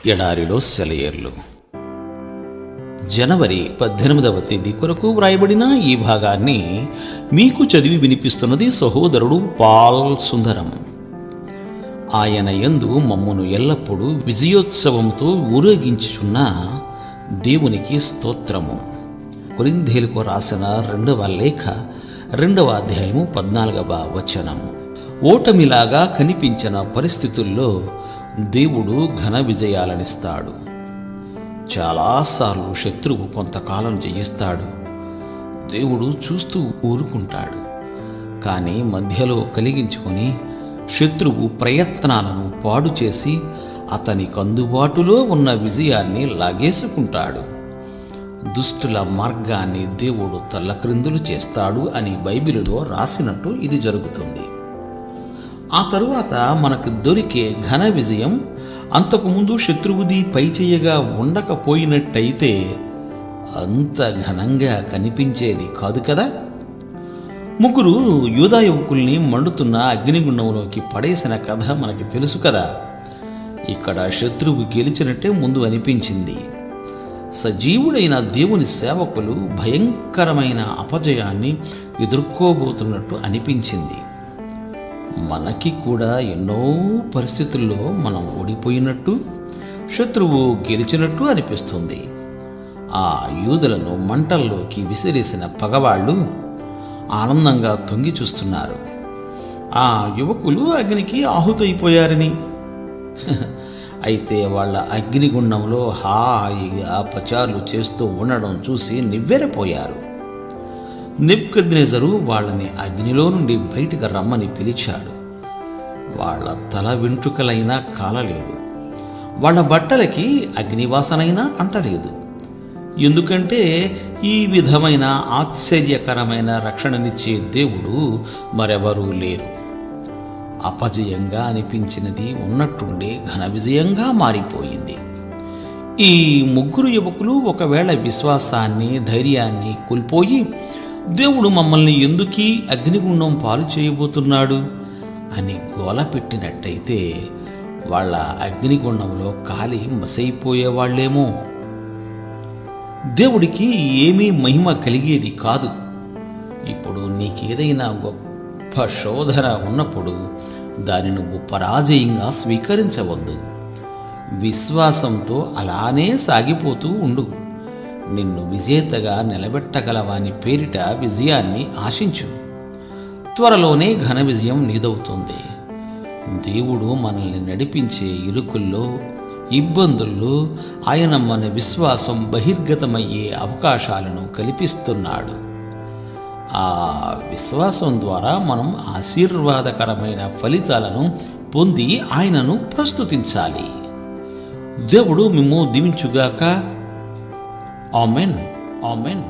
ఎడారిలో సెలయేర్లు. జనవరి 18వ తేదీ కొరకు వ్రాయబడిన ఈ భాగాన్ని మీకు చదివి వినిపిస్తున్నది సహోదరుడు పాల్ సుందరం. ఆయన యందు మమ్మును ఎల్లప్పుడూ విజయోత్సవంతో ఊరేగించుచున్న దేవునికి స్తోత్రము. కొరింథీయులకు రాసిన 2వ లేఖ 2వ అధ్యాయము 14వ వచనము. ఓటమిలాగా కనిపించిన పరిస్థితుల్లో దేవుడు ఘన విజయాలనిస్తాడు. చాలాసార్లు శత్రువు కొంతకాలం జయిస్తాడు, దేవుడు చూస్తూ ఊరుకుంటాడు. కానీ మధ్యలో కలిగించుకొని శత్రువు ప్రయత్నాలను పాడు చేసి అతనికి అందుబాటులో ఉన్న విజయాన్ని లాగేసుకుంటాడు. దుష్టుల మార్గాన్ని దేవుడు తల్లక్రిందులు చేస్తాడు అని బైబిలులో రాసినట్టు ఇది జరుగుతుంది. ఆ తరువాత మనకు దొరికే ఘన విజయం అంతకుముందు శత్రువుది పైచేయగా ఉండకపోయినట్టయితే అంత ఘనంగా కనిపించేది కాదు కదా. 3 యూదా యువకుల్ని మండుతున్న అగ్నిగుండంలోకి పడేసిన కథ మనకి తెలుసు కదా. ఇక్కడ శత్రువు గెలిచినట్టే ముందు అనిపించింది. సజీవుడైన దేవుని సేవకులు భయంకరమైన అపజయాన్ని ఎదుర్కోబోతున్నట్టు అనిపించింది. మనకి కూడా ఎన్నో పరిస్థితుల్లో మనం ఓడిపోయినట్టు, శత్రువు గెలిచినట్టు అనిపిస్తుంది. ఆ యూదులను మంటల్లోకి విసిరేసిన పగవాళ్ళు ఆనందంగా తొంగి చూస్తున్నారు. ఆ యువకులు అగ్నికి ఆహుతైపోయారని. అయితే వాళ్ళ అగ్నిగుండంలో హాయిగా పచారులు చేస్తూ ఉండడం చూసి నివ్వెరపోయారు. నెబుకద్నెజరు వాళ్ళని అగ్నిలో నుండి బయటకు రమ్మని పిలిచాడు. వాళ్ళ తల వెంట్రుకలైనా కాలలేదు, వాళ్ళ బట్టలకి అగ్నివాసనైనా అంటలేదు. ఎందుకంటే ఈ విధమైన ఆశ్చర్యకరమైన రక్షణనిచ్చే దేవుడు మరెవరూ లేరు. అపజయంగా అనిపించినది ఉన్నట్టుండే ఘన విజయంగా మారిపోయింది. ఈ 3 యువకులు ఒకవేళ విశ్వాసాన్ని, ధైర్యాన్ని కోల్పోయి దేవుడు మమ్మల్ని ఎందుకీ అగ్నిగుండం పాలు చేయబోతున్నాడు అని గోల పెట్టినట్టయితే వాళ్ళ అగ్నిగుండంలో కాలి మసైపోయేవాళ్లేమో. దేవుడికి ఏమీ మహిమ కలిగేది కాదు. ఇప్పుడు నీకేదైనా గొప్ప శోధన ఉన్నప్పుడు దాన్ని నువ్వు పరాజయంగా స్వీకరించవద్దు. విశ్వాసంతో అలానే సాగిపోతూ ఉండు. నిన్ను విజేతగా నిలబెట్టగలవాని పేరిట విజయాన్ని ఆశించు. త్వరలోనే ఘన విజయం నీదవుతుంది. దేవుడు మనల్ని నడిపించే ఇరుకుల్లో, ఇబ్బందుల్లో ఆయన మన విశ్వాసం బహిర్గతమయ్యే అవకాశాలను కల్పిస్తున్నాడు. ఆ విశ్వాసం ద్వారా మనం ఆశీర్వాదకరమైన ఫలితాలను పొంది ఆయనను ప్రస్తుతించాలి. దేవుడు మిమ్ము దీవించుగాక. ఆమెన్. ఆమెన్.